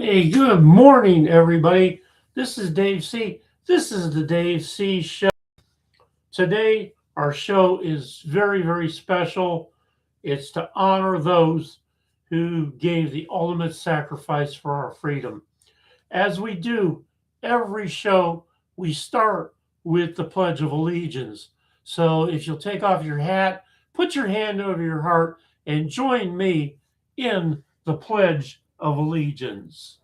Hey, good morning, everybody. This is Dave C. This is the Dave C. Show. Today, our show is very, very special. It's to honor those who gave the ultimate sacrifice for our freedom. As we do every show, we start with the Pledge of Allegiance. So if you'll take off your hat, put your hand over your heart, and join me in the Pledge of Allegiance.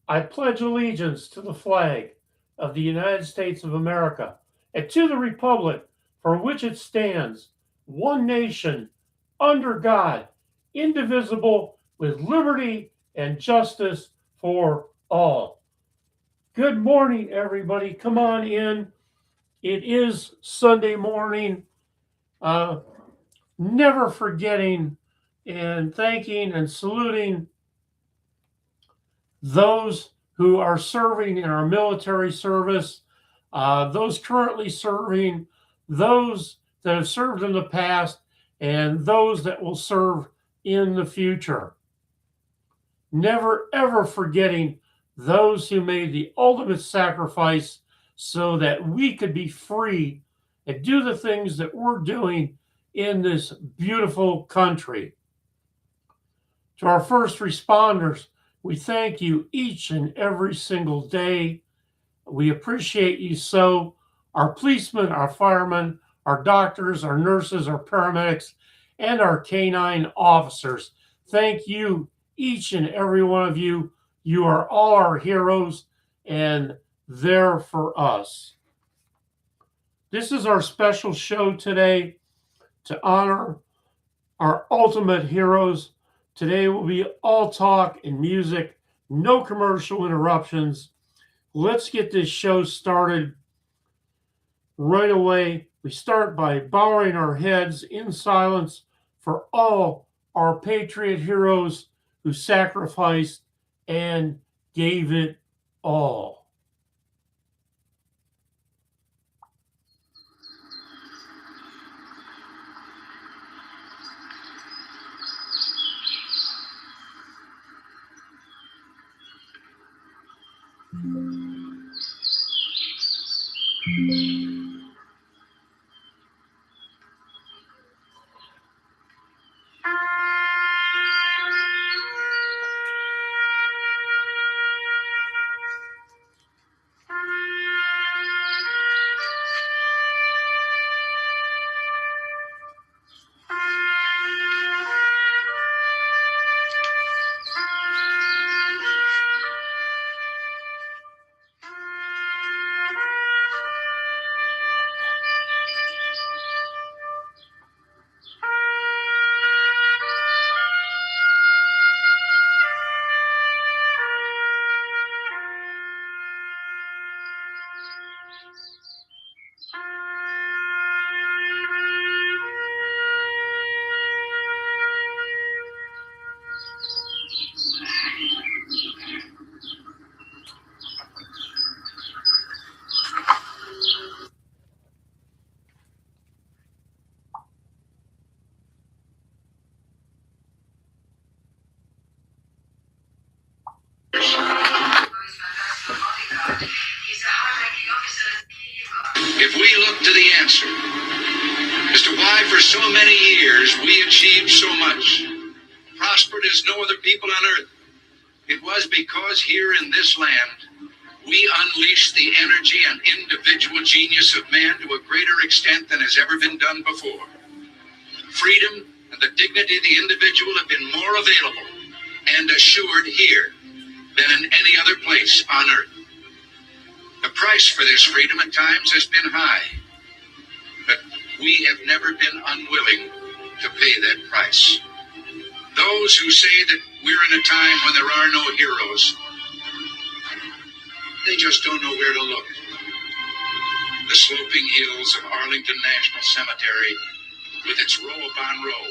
I pledge allegiance to the flag of the United States of America and to the republic for which it stands, one nation, under God, indivisible, with liberty and justice for all. Good morning, everybody. Come on in. It is Sunday morning. Never forgetting and thanking and saluting those who are serving in our military service, those currently serving, those that have served in the past, and those that will serve in the future. Never, ever forgetting those who made the ultimate sacrifice so that we could be free and do the things that we're doing in this beautiful country. To our first responders, we thank you each and every single day. We appreciate you so. Our policemen, our firemen, our doctors, our nurses, our paramedics, and our canine officers. Thank you, each and every one of you. You are all our heroes and there for us. This is our special show today to honor our ultimate heroes. Today will be all talk and music, no commercial interruptions. Let's get this show started right away. We start by bowing our heads in silence for all our patriot heroes who sacrificed and gave it all. If we look to the answer as to why for so many years we achieved so much, prospered as no other people on earth, it was because here in this land we unleashed the energy and individual genius of man to a greater extent than has ever been done before. Freedom and the dignity of the individual have been more available and assured here than in any other place on earth. The price for this freedom at times has been high, but we have never been unwilling to pay that price. Those who say that we're in a time when there are no heroes, they just don't know where to look. The sloping hills of Arlington National Cemetery, with its row upon row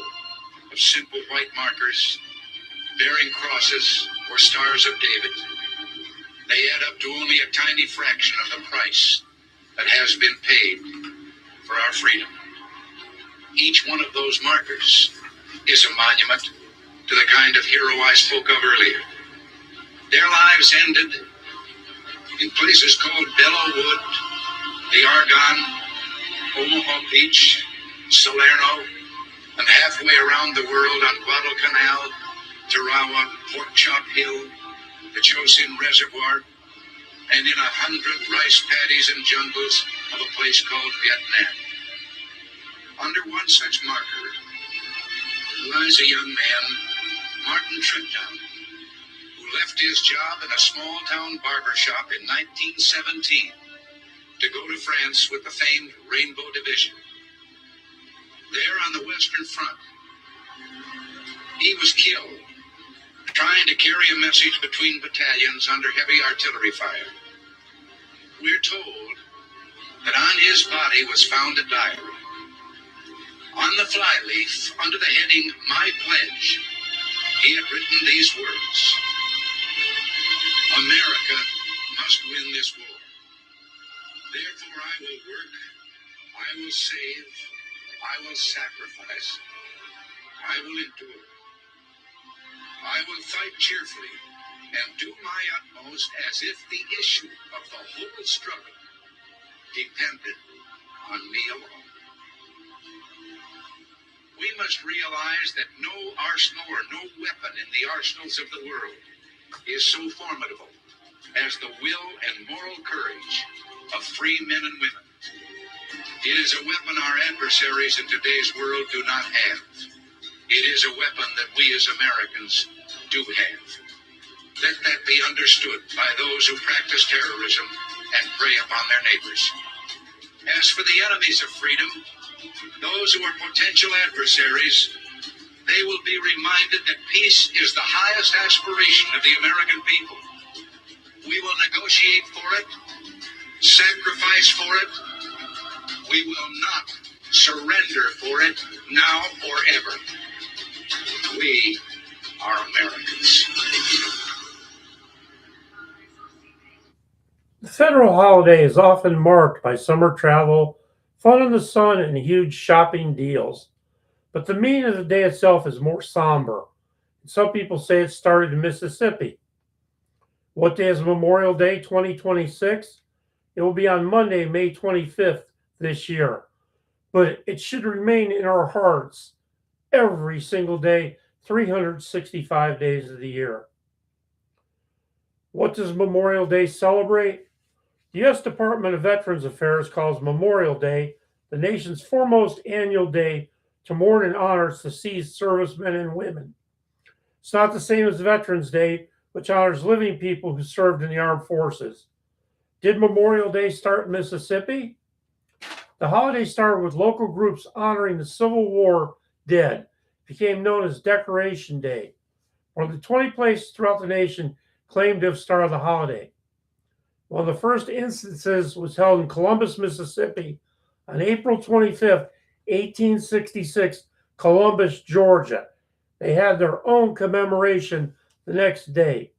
of simple white markers bearing crosses or stars of David, they add up to only a tiny fraction of the price that has been paid for our freedom. Each one of those markers is a monument to the kind of hero I spoke of earlier. Their lives ended in places called Belleau Wood, the Argonne, Omaha Beach, Salerno, and halfway around the world on Guadalcanal, Tarawa, Pork Chop Hill, the Chosin Reservoir, and in 100 rice paddies and jungles of a place called Vietnam. Under one such marker lies a young man, Martin Triptown, who left his job in a small-town barber shop in 1917 to go to France with the famed Rainbow Division. There on the Western Front, he was killed trying to carry a message between battalions under heavy artillery fire. We're told that on his body was found a diary. On the flyleaf, under the heading, My Pledge, he had written these words: America must win this war. Therefore I will work, I will save, I will sacrifice, I will endure. I will fight cheerfully and do my utmost as if the issue of the whole struggle depended on me alone. We must realize that no arsenal or no weapon in the arsenals of the world is so formidable as the will and moral courage of free men and women. It is a weapon our adversaries in today's world do not have. It is a weapon that we as Americans do have. Let that be understood by those who practice terrorism and prey upon their neighbors. As for the enemies of freedom, those who are potential adversaries, they will be reminded that peace is the highest aspiration of the American people. We will negotiate for it, sacrifice for it. We will not surrender for it now or ever. We are Americans. The federal holiday is often marked by summer travel, fun in the sun, and huge shopping deals. But the meaning of the day itself is more somber. Some people say it started in Mississippi. What day is Memorial Day 2026? It will be on Monday, May 25th this year. But it should remain in our hearts every single day, 365 days of the year. What does Memorial Day celebrate? The U.S. Department of Veterans Affairs calls Memorial Day the nation's foremost annual day to mourn and honor deceased servicemen and women. It's not the same as Veterans Day, which honors living people who served in the armed forces. Did Memorial Day start in Mississippi? The holiday started with local groups honoring the Civil War dead. It became known as Decoration Day. More than 20 places throughout the nation claimed to have started the holiday. One of the first instances was held in Columbus, Mississippi on April 25th, 1866, Columbus, Georgia. They had their own commemoration the next day.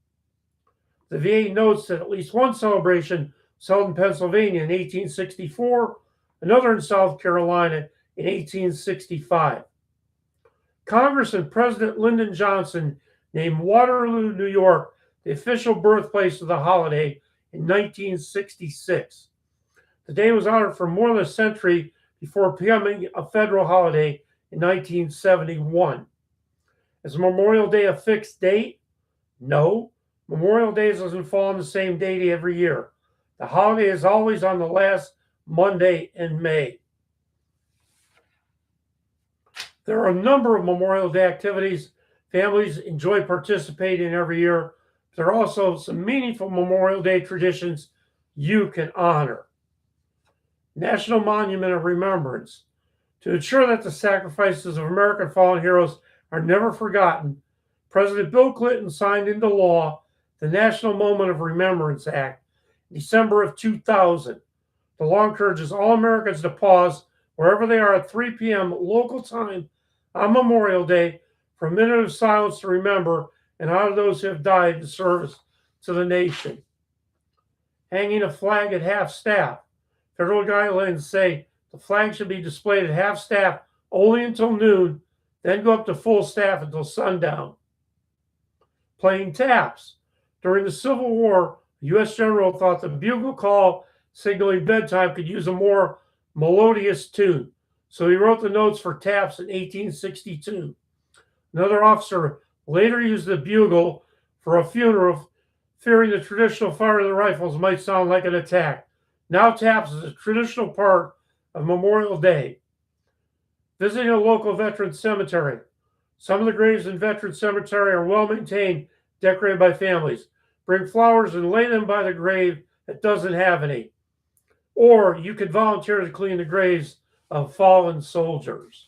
The VA notes that at least one celebration was held in Pennsylvania in 1864, another in South Carolina in 1865. Congress and President Lyndon Johnson named Waterloo, New York, the official birthplace of the holiday in 1966. The day was honored for more than a century before becoming a federal holiday in 1971. Is Memorial Day a fixed date? No. Memorial Day doesn't fall on the same date every year. The holiday is always on the last Monday in May. There are a number of Memorial Day activities families enjoy participating in every year. There are also some meaningful Memorial Day traditions you can honor. National Monument of Remembrance. To ensure that the sacrifices of American fallen heroes are never forgotten, President Bill Clinton signed into law the National Moment of Remembrance Act in December of 2000. The law encourages all Americans to pause wherever they are at 3 p.m. local time on Memorial Day for a minute of silence to remember and honor those who have died in service to the nation. Hanging a flag at half-staff. Federal guidelines say the flag should be displayed at half-staff only until noon, then go up to full staff until sundown. Playing taps. During the Civil War, the U.S. general thought the bugle call signaling bedtime could use a more melodious tune, so he wrote the notes for taps in 1862. Another officer later used the bugle for a funeral, fearing the traditional fire of the rifles might sound like an attack. Now taps is a traditional part of Memorial Day. Visiting a local veteran cemetery. Some of the graves in Veteran Cemetery are well maintained, decorated by families. Bring flowers and lay them by the grave that doesn't have any. Or you could volunteer to clean the graves of fallen soldiers.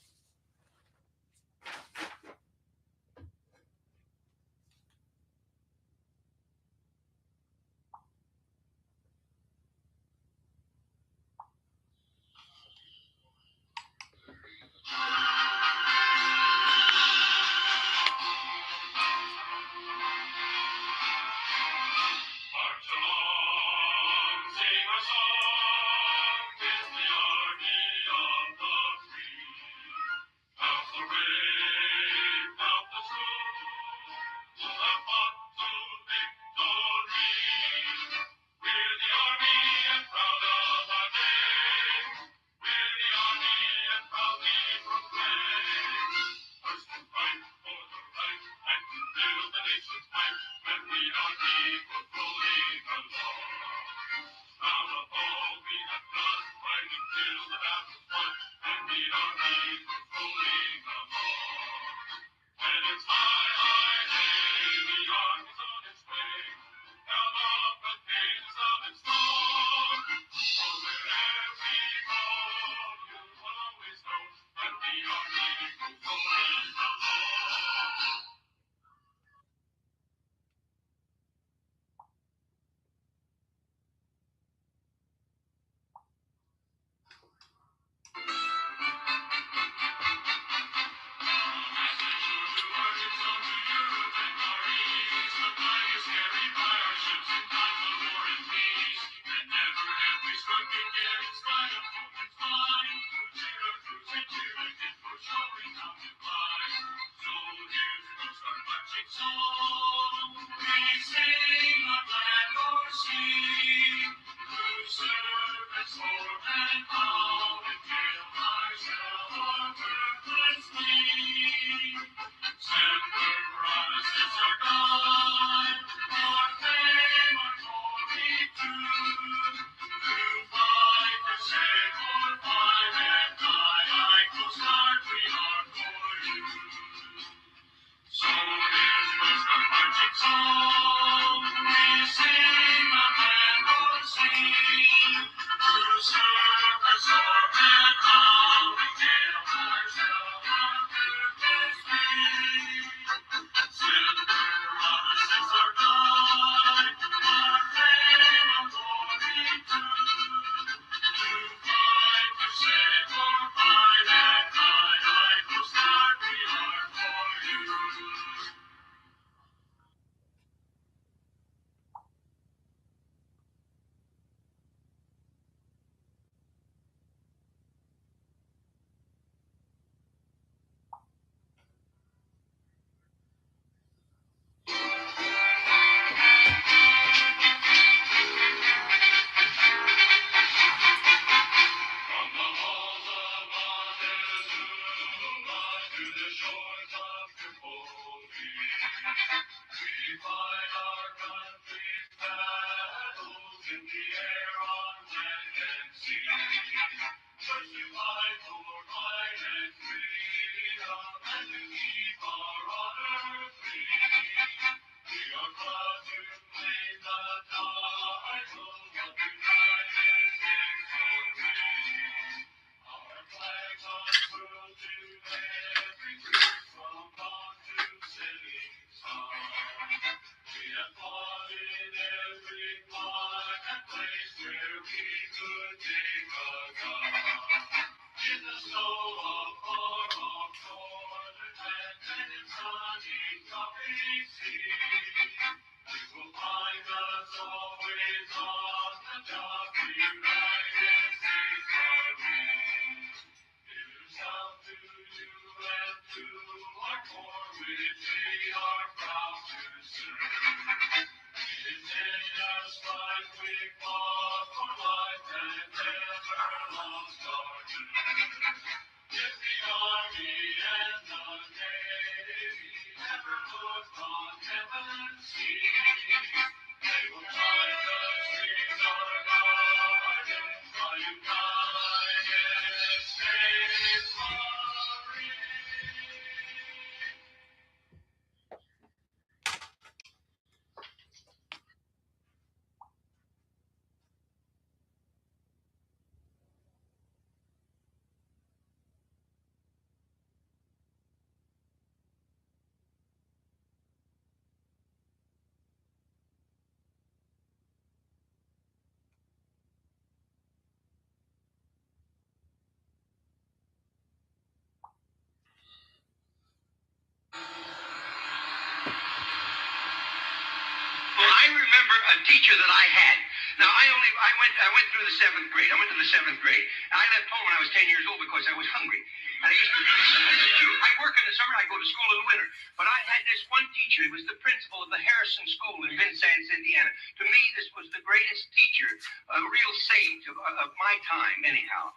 Well, I remember a teacher that I had. Now, I went through the seventh grade. I went to the seventh grade. I left home when I was 10 years old because I was hungry. And I used to I'd work in the summer, I'd go to school in the winter. But I had this one teacher. He was the principal of the Harrison School in Vincennes, Indiana. To me, this was the greatest teacher, a real sage of my time, anyhow.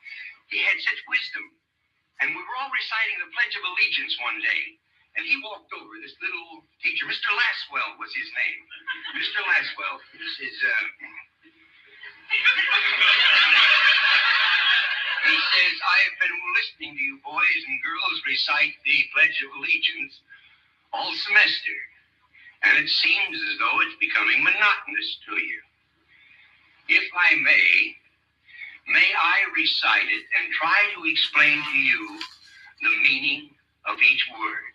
He had such wisdom. And we were all reciting the Pledge of Allegiance one day. And he walked over, this little teacher, Mr. Laswell was his name. Mr. Laswell is he says, I have been listening to you boys and girls recite the Pledge of Allegiance all semester. And it seems as though it's becoming monotonous to you. If I may I recite it and try to explain to you the meaning of each word.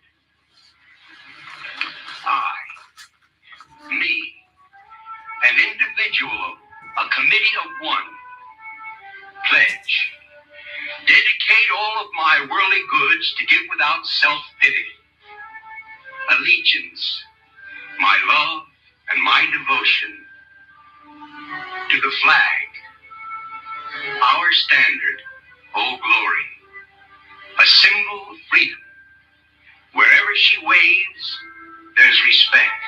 I, me, an individual, a committee of one, pledge, dedicate all of my worldly goods to give without self-pity, allegiance, my love and my devotion to the flag, our standard, Old Glory, a symbol of freedom. Wherever she waves, there's respect,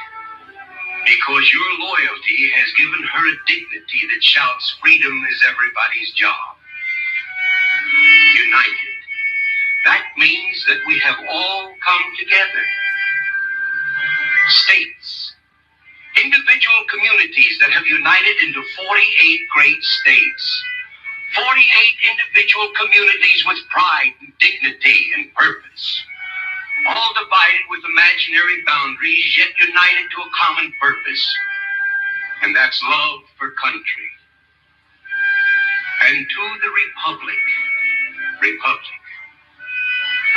because your loyalty has given her a dignity that shouts freedom is everybody's job. United. That means that we have all come together. States, individual communities that have united into 48 great states. 48 individual communities with pride and dignity and purpose. All divided with imaginary boundaries, yet united to a common purpose. And that's love for country. And to the Republic,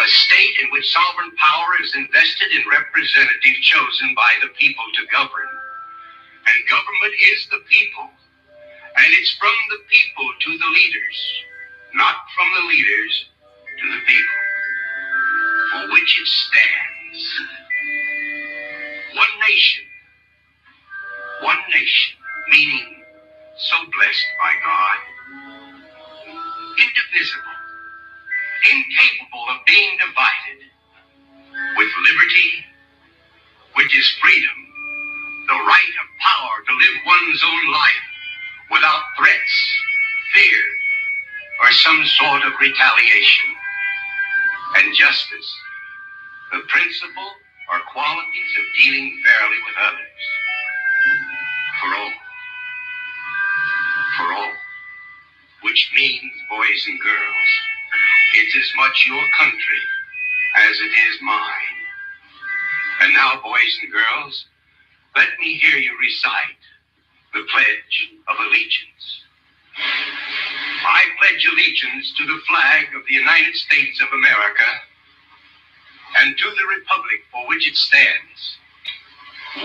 a state in which sovereign power is invested in representatives chosen by the people to govern. And government is the people. And it's from the people to the leaders, not from the leaders to the people, for which it stands. One nation, meaning so blessed by God, indivisible, incapable of being divided, with liberty, which is freedom, the right of power to live one's own life without threats, fear, or some sort of retaliation, and justice, the principle or qualities of dealing fairly with others. For all, which means, boys and girls, it's as much your country as it is mine. And now, boys and girls, let me hear you recite the Pledge of Allegiance. I pledge allegiance to the flag of the United States of America and to the republic for which it stands,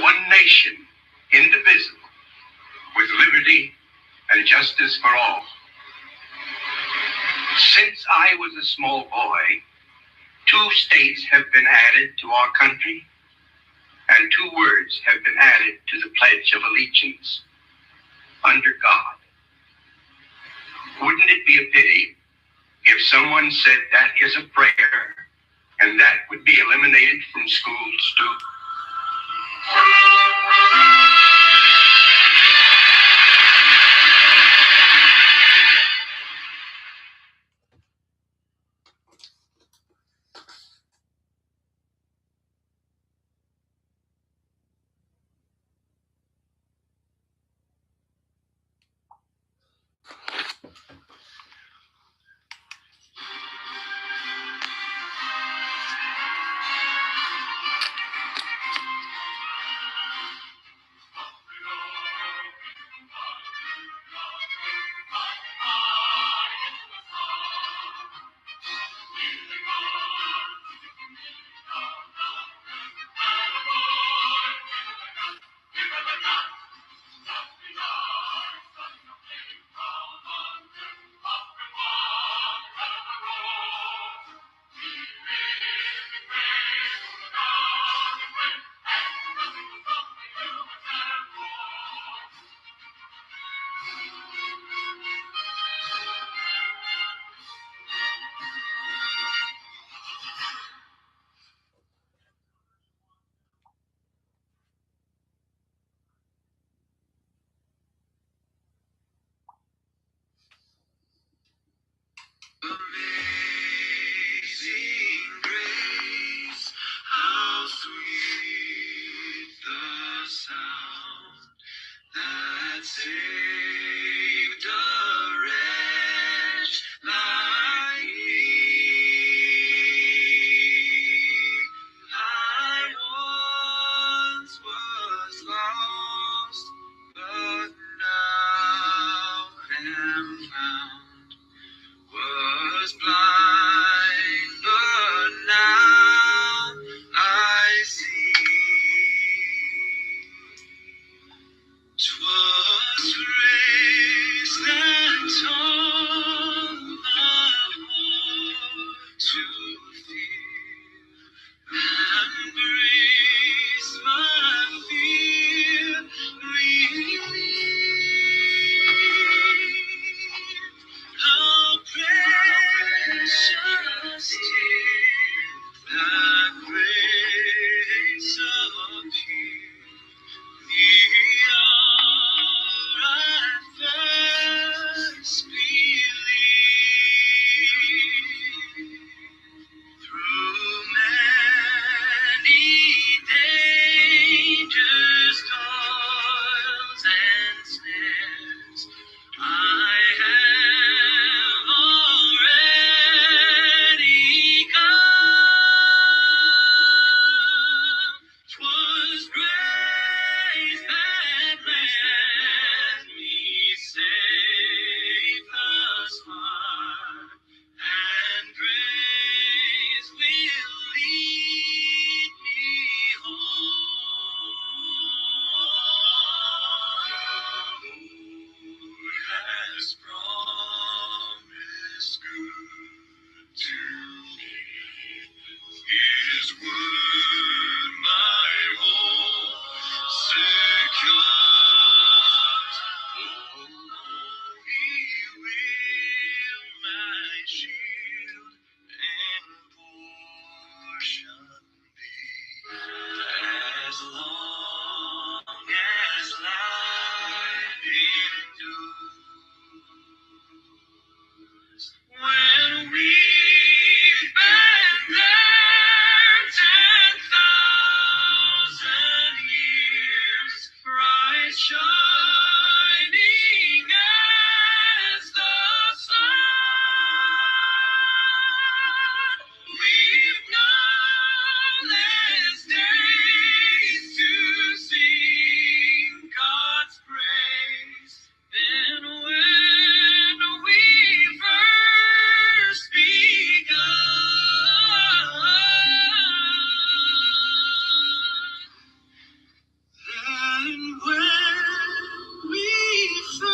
one nation, indivisible, with liberty and justice for all. Since I was a small boy, 2 states have been added to our country, and 2 words have been added to the Pledge of Allegiance, under God. Wouldn't it be a pity if someone said that is a prayer and that would be eliminated from schools? Amazing grace, how sweet the sound that saved a wretch like me. I once was lost, but now am found. Was blind, but now I see. 'Twas grace that taught my heart to fear, and grace my fear relieved. How precious did that grace appear the hour I first believed. Through many dangers, toils, and snares, I have already come. 'Twas grace that led me safe thus far, and grace will lead me home. The Lord has promised good to me. His word my hope secures. Oh, He will my shield and portion be, as long as life endures. When we've been there 10,000 years, bright shining as the sun, we've numberless days to sing God's praise. Then when we first begun, then when we first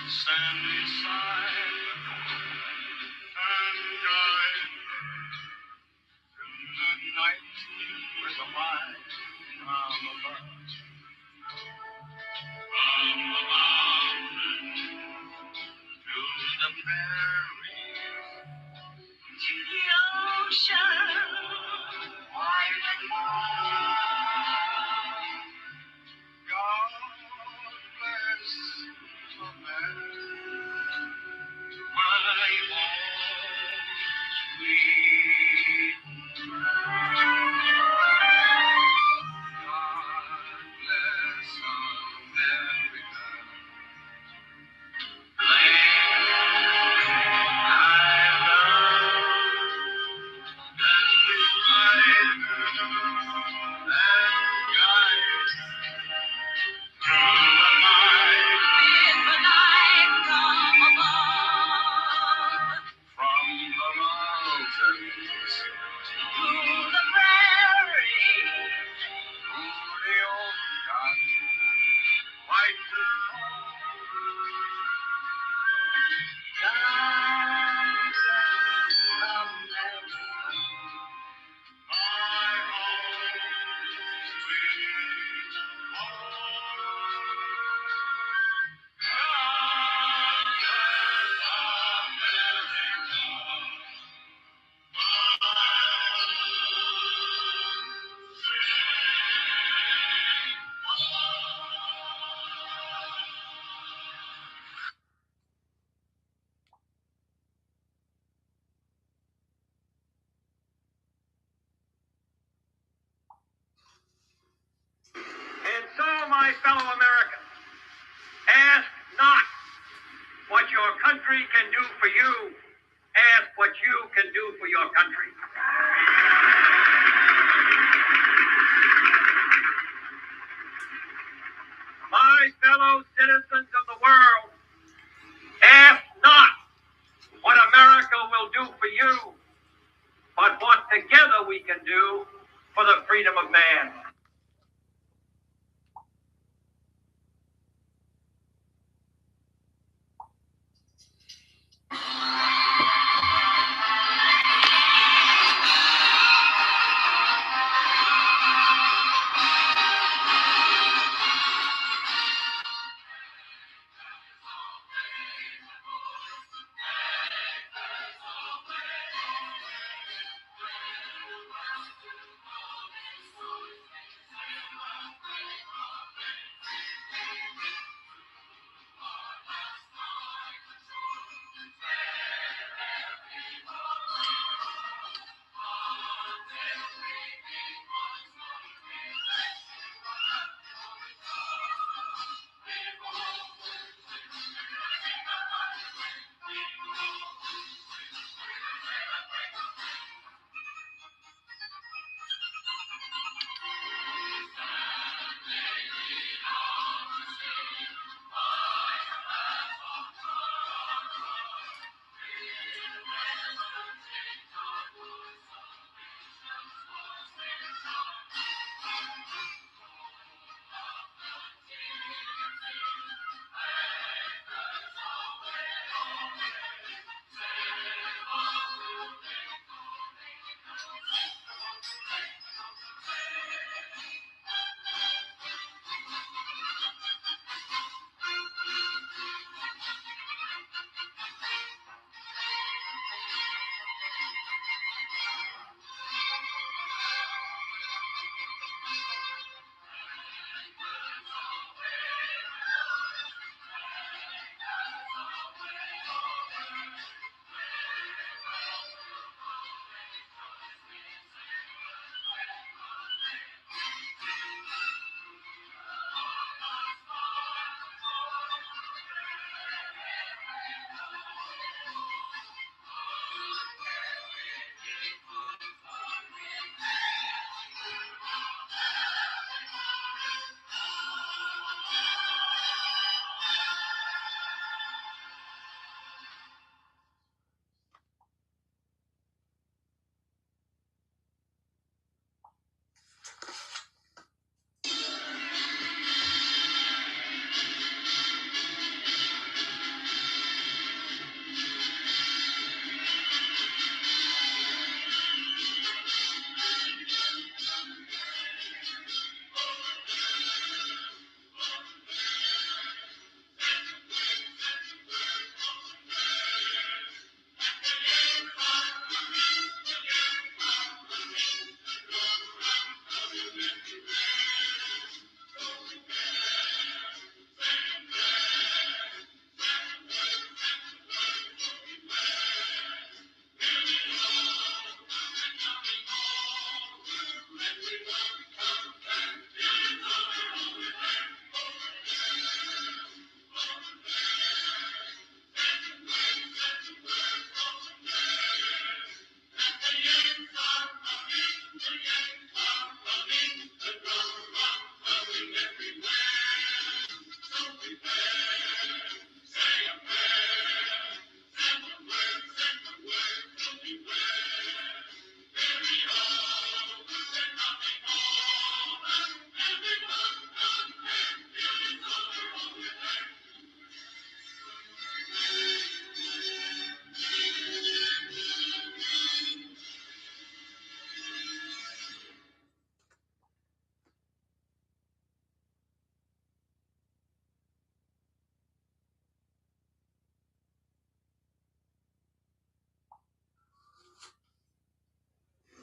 stand beside and guide in the night with a light from above. From the mountain to the prairie, to the ocean, wide and wide. God bless the man, my home sweet. God bless America, land I love. My fellow Americans, ask not what your country can do for you, ask what you can do for your country. My fellow citizens of the world, ask not what America will do for you, but what together we can do for the freedom of man.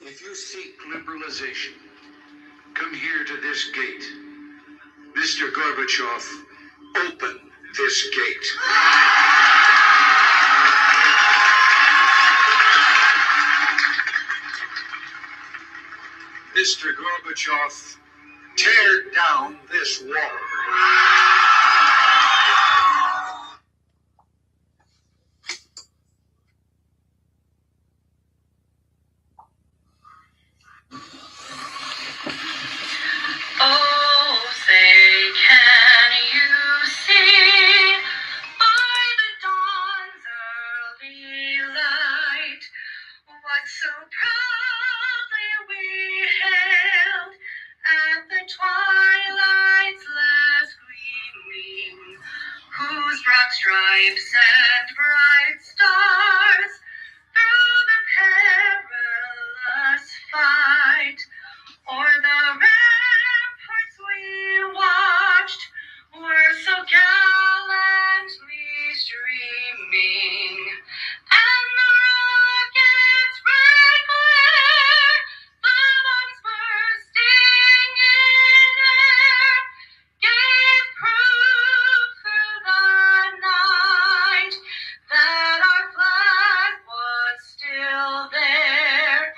If you seek liberalization, come here to this gate. Mr. Gorbachev, open this gate. Mr. Gorbachev, tear down this wall. Oh, say, can you see by the dawn's early light what so proudly we hailed at the twilight's last gleaming, whose broad stripes and bright stars through the perilous fight o'er the ramparts we watched were so gallantly streaming, and the rocket's bright glare, the bombs bursting in air, gave proof through the night that our flag was still there.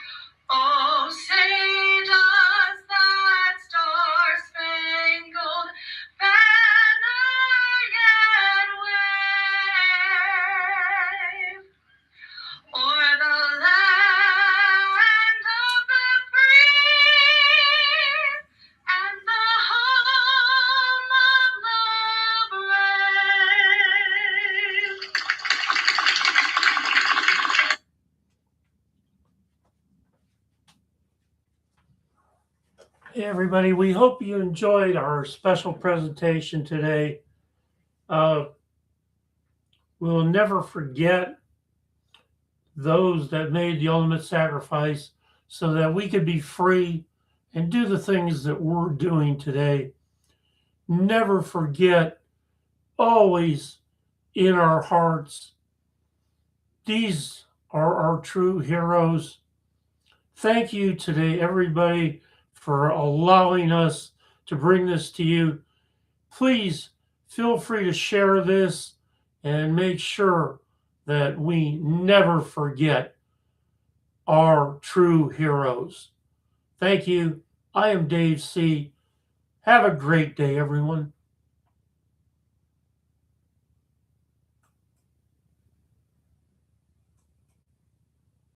Oh, say does that star-spangled banner yet wave o'er the land of the free and the home of the brave? Hey everybody, we hope you enjoyed our special presentation today. We'll never forget those that made the ultimate sacrifice so that we could be free and do the things that we're doing today. Never forget, always in our hearts, these are our true heroes. Thank you today, everybody, for allowing us to bring this to you. Please feel free to share this and make sure that we never forget our true heroes. Thank you. I am Dave C. Have a great day, everyone.